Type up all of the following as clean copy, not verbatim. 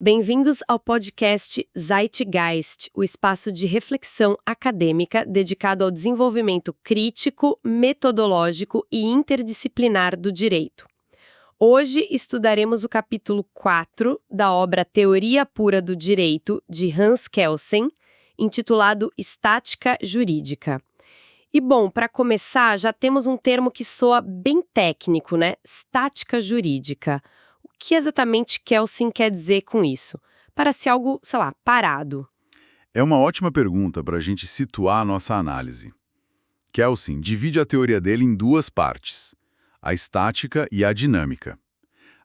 Bem-vindos ao podcast Zeitgeist, o espaço de reflexão acadêmica dedicado ao desenvolvimento crítico, metodológico e interdisciplinar do direito. Hoje estudaremos o capítulo 4 da obra Teoria Pura do Direito, de Hans Kelsen, intitulado Estática Jurídica. E bom, para começar, já temos um termo que soa bem técnico, né? Estática jurídica. O que exatamente Kelsen quer dizer com isso? Parece algo, parado. É uma ótima pergunta para a gente situar a nossa análise. Kelsen divide a teoria dele em duas partes, a estática e a dinâmica.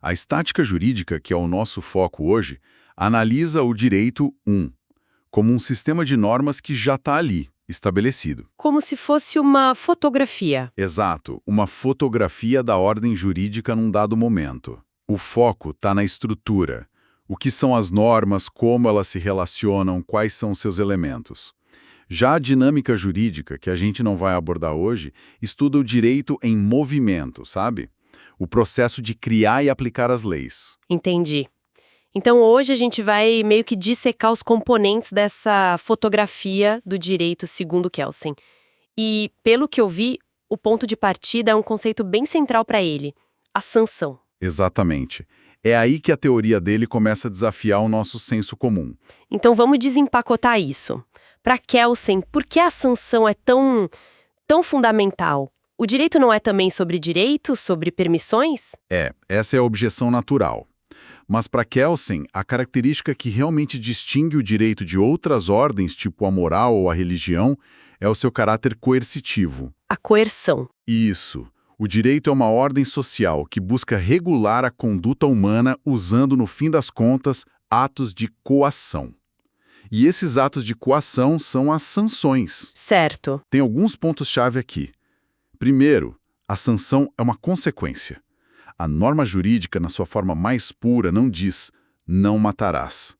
A estática jurídica, que é o nosso foco hoje, analisa o direito como um sistema de normas que já está ali, estabelecido. Como se fosse uma fotografia. Exato, uma fotografia da ordem jurídica num dado momento. O foco está na estrutura. O que são as normas, como elas se relacionam, quais são seus elementos. Já a dinâmica jurídica, que a gente não vai abordar hoje, estuda o direito em movimento, sabe? O processo de criar e aplicar as leis. Entendi. Então hoje a gente vai meio que dissecar os componentes dessa fotografia do direito segundo Kelsen. E, pelo que eu vi, o ponto de partida é um conceito bem central para ele, a sanção. Exatamente. É aí que a teoria dele começa a desafiar o nosso senso comum. Então vamos desempacotar isso. Para Kelsen, por que a sanção é tão fundamental? O direito não é também sobre direitos, sobre permissões? Essa é a objeção natural. Mas para Kelsen, a característica que realmente distingue o direito de outras ordens, tipo a moral ou a religião, é o seu caráter coercitivo. A coerção. Isso. O direito é uma ordem social que busca regular a conduta humana usando, no fim das contas, atos de coação. E esses atos de coação são as sanções. Certo. Tem alguns pontos-chave aqui. Primeiro, a sanção é uma consequência. A norma jurídica, na sua forma mais pura, não diz «não matarás».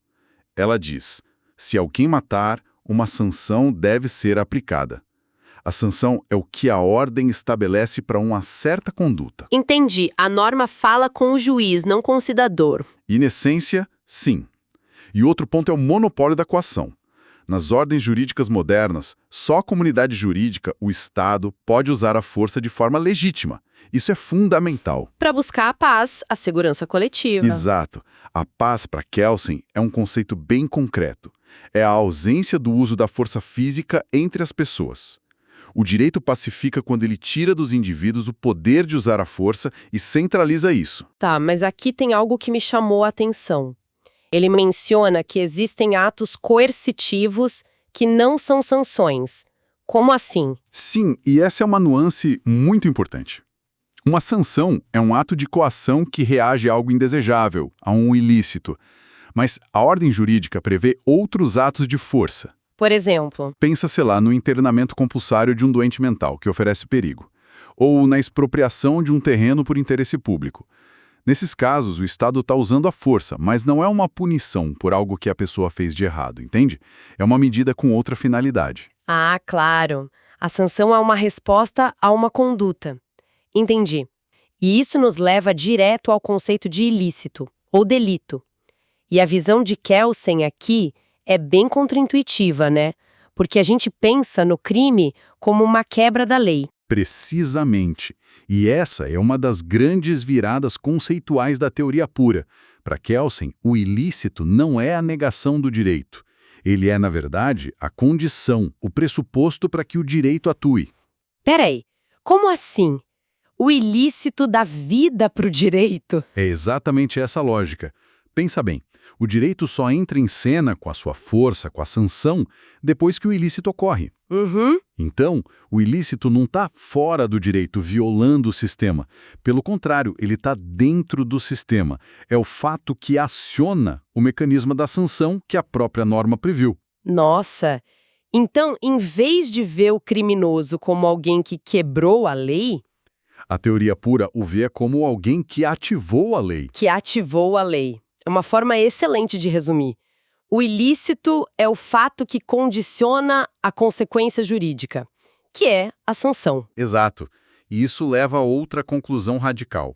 Ela diz «se alguém matar, uma sanção deve ser aplicada». A sanção é o que a ordem estabelece para uma certa conduta. Entendi. A norma fala com o juiz, não com o cidadão. E, na essência, sim. E outro ponto é o monopólio da coação. Nas ordens jurídicas modernas, só a comunidade jurídica, o Estado, pode usar a força de forma legítima. Isso é fundamental. Para buscar a paz, a segurança coletiva. Exato. A paz, para Kelsen, é um conceito bem concreto. É a ausência do uso da força física entre as pessoas. O direito pacifica quando ele tira dos indivíduos o poder de usar a força e centraliza isso. Tá, mas aqui tem algo que me chamou a atenção. Ele menciona que existem atos coercitivos que não são sanções. Como assim? Sim, e essa é uma nuance muito importante. Uma sanção é um ato de coação que reage a algo indesejável, a um ilícito. Mas a ordem jurídica prevê outros atos de força. Por exemplo? Pensa, sei lá, no internamento compulsório de um doente mental, que oferece perigo. Ou na expropriação de um terreno por interesse público. Nesses casos, o Estado está usando a força, mas não é uma punição por algo que a pessoa fez de errado, entende? É uma medida com outra finalidade. Ah, claro. A sanção é uma resposta a uma conduta. Entendi. E isso nos leva direto ao conceito de ilícito, ou delito. E a visão de Kelsen aqui é bem contraintuitiva, né? Porque a gente pensa no crime como uma quebra da lei. Precisamente. E essa é uma das grandes viradas conceituais da teoria pura. Para Kelsen, o ilícito não é a negação do direito. Ele é, na verdade, a condição, o pressuposto para que o direito atue. Peraí, como assim? O ilícito dá vida para o direito? É exatamente essa a lógica. Pensa bem, o direito só entra em cena com a sua força, com a sanção, depois que o ilícito ocorre. Uhum. Então, o ilícito não está fora do direito, violando o sistema. Pelo contrário, ele está dentro do sistema. É o fato que aciona o mecanismo da sanção que a própria norma previu. Nossa! Então, em vez de ver o criminoso como alguém que quebrou a lei... A teoria pura o vê como alguém que ativou a lei. Que ativou a lei. É uma forma excelente de resumir. O ilícito é o fato que condiciona a consequência jurídica, que é a sanção. Exato. E isso leva a outra conclusão radical.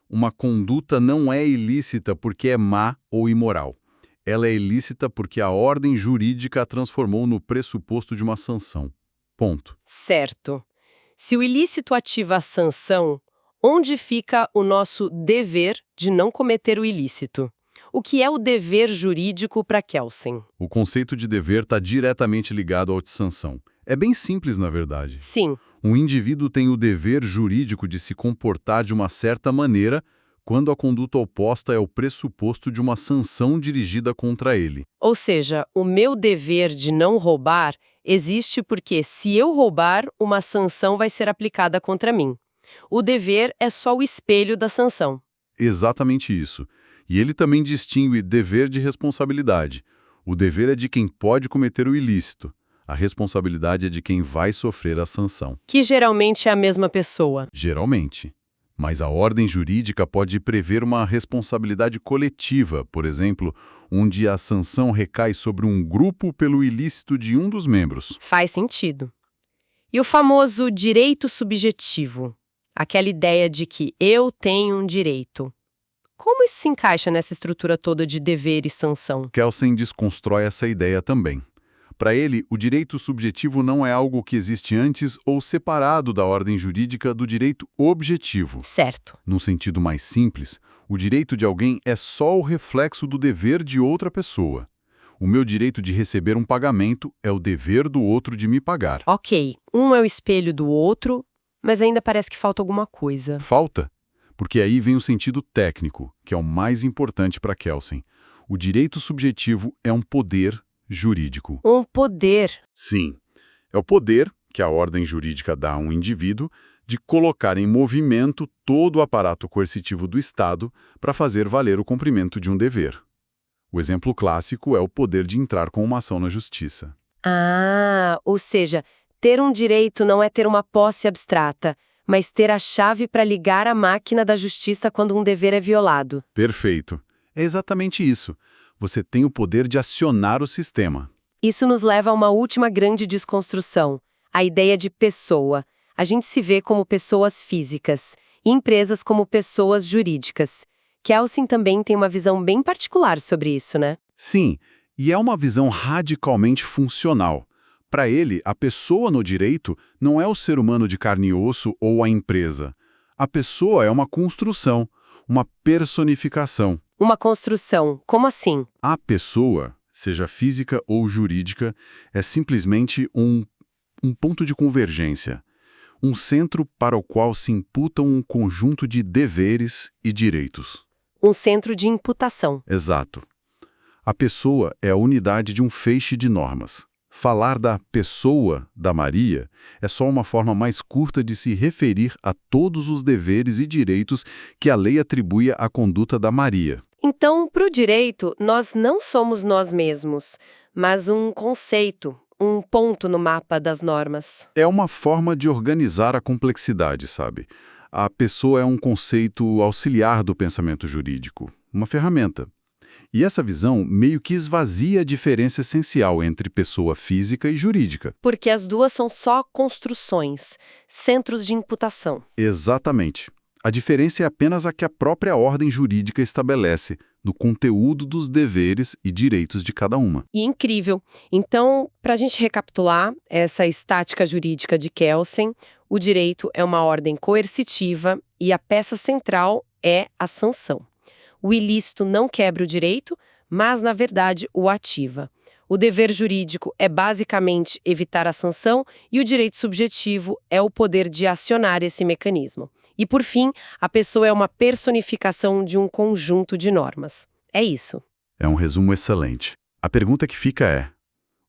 Uma conduta não é ilícita porque é má ou imoral. Ela é ilícita porque a ordem jurídica a transformou no pressuposto de uma sanção. Ponto. Certo. Se o ilícito ativa a sanção, onde fica o nosso dever de não cometer o ilícito? O que é o dever jurídico para Kelsen? O conceito de dever está diretamente ligado ao de sanção. É bem simples, na verdade. Sim. Um indivíduo tem o dever jurídico de se comportar de uma certa maneira quando a conduta oposta é o pressuposto de uma sanção dirigida contra ele. Ou seja, o meu dever de não roubar existe porque, se eu roubar, uma sanção vai ser aplicada contra mim. O dever é só o espelho da sanção. Exatamente isso. E ele também distingue dever de responsabilidade. O dever é de quem pode cometer o ilícito. A responsabilidade é de quem vai sofrer a sanção. Que geralmente é a mesma pessoa. Geralmente. Mas a ordem jurídica pode prever uma responsabilidade coletiva, por exemplo, onde a sanção recai sobre um grupo pelo ilícito de um dos membros. Faz sentido. E o famoso direito subjetivo? Aquela ideia de que eu tenho um direito. Como isso se encaixa nessa estrutura toda de dever e sanção? Kelsen desconstrói essa ideia também. Para ele, o direito subjetivo não é algo que existe antes ou separado da ordem jurídica do direito objetivo. Certo. Num sentido mais simples, o direito de alguém é só o reflexo do dever de outra pessoa. O meu direito de receber um pagamento é o dever do outro de me pagar. Ok, um é o espelho do outro, mas ainda parece que falta alguma coisa. Falta? Porque aí vem o sentido técnico, que é o mais importante para Kelsen. O direito subjetivo é um poder jurídico. Um poder. Sim, é o poder que a ordem jurídica dá a um indivíduo de colocar em movimento todo o aparato coercitivo do Estado para fazer valer o cumprimento de um dever. O exemplo clássico é o poder de entrar com uma ação na justiça. Ah, ou seja, ter um direito não é ter uma posse abstrata, mas ter a chave para ligar a máquina da justiça quando um dever é violado. Perfeito. É exatamente isso. Você tem o poder de acionar o sistema. Isso nos leva a uma última grande desconstrução, a ideia de pessoa. A gente se vê como pessoas físicas e empresas como pessoas jurídicas. Kelsen também tem uma visão bem particular sobre isso, né? Sim, e é uma visão radicalmente funcional. Para ele, a pessoa no direito não é o ser humano de carne e osso ou a empresa. A pessoa é uma construção, uma personificação. Uma construção, como assim? A pessoa, seja física ou jurídica, é simplesmente um ponto de convergência, um centro para o qual se imputam um conjunto de deveres e direitos. Um centro de imputação. Exato. A pessoa é a unidade de um feixe de normas. Falar da pessoa da Maria é só uma forma mais curta de se referir a todos os deveres e direitos que a lei atribui à conduta da Maria. Então, para o direito, nós não somos nós mesmos, mas um conceito, um ponto no mapa das normas. É uma forma de organizar a complexidade, sabe? A pessoa é um conceito auxiliar do pensamento jurídico, uma ferramenta. E essa visão meio que esvazia a diferença essencial entre pessoa física e jurídica. Porque as duas são só construções, centros de imputação. Exatamente. A diferença é apenas a que a própria ordem jurídica estabelece, no conteúdo dos deveres e direitos de cada uma. E incrível. Então, para a gente recapitular essa estática jurídica de Kelsen, o direito é uma ordem coercitiva e a peça central é a sanção. O ilícito não quebra o direito, mas, na verdade, o ativa. O dever jurídico é basicamente evitar a sanção e o direito subjetivo é o poder de acionar esse mecanismo. E, por fim, a pessoa é uma personificação de um conjunto de normas. É isso. É um resumo excelente. A pergunta que fica é: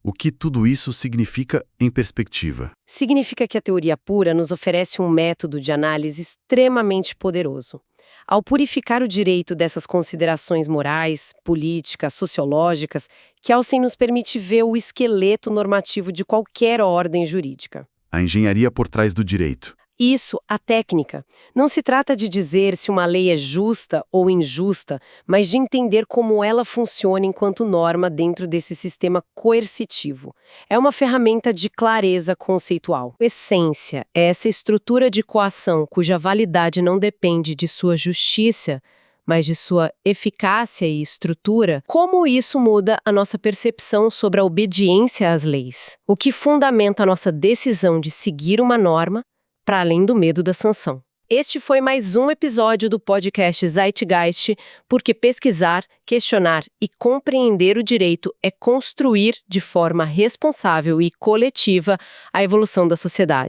o que tudo isso significa em perspectiva? Significa que a teoria pura nos oferece um método de análise extremamente poderoso. Ao purificar o direito dessas considerações morais, políticas, sociológicas, Kelsen nos permite ver o esqueleto normativo de qualquer ordem jurídica. A engenharia por trás do direito. Isso, a técnica. Não se trata de dizer se uma lei é justa ou injusta, mas de entender como ela funciona enquanto norma dentro desse sistema coercitivo. É uma ferramenta de clareza conceitual. Essência é essa estrutura de coação cuja validade não depende de sua justiça, mas de sua eficácia e estrutura, como isso muda a nossa percepção sobre a obediência às leis? O que fundamenta a nossa decisão de seguir uma norma, para além do medo da sanção? Este foi mais um episódio do podcast Zeitgeist, porque pesquisar, questionar e compreender o direito é construir de forma responsável e coletiva a evolução da sociedade.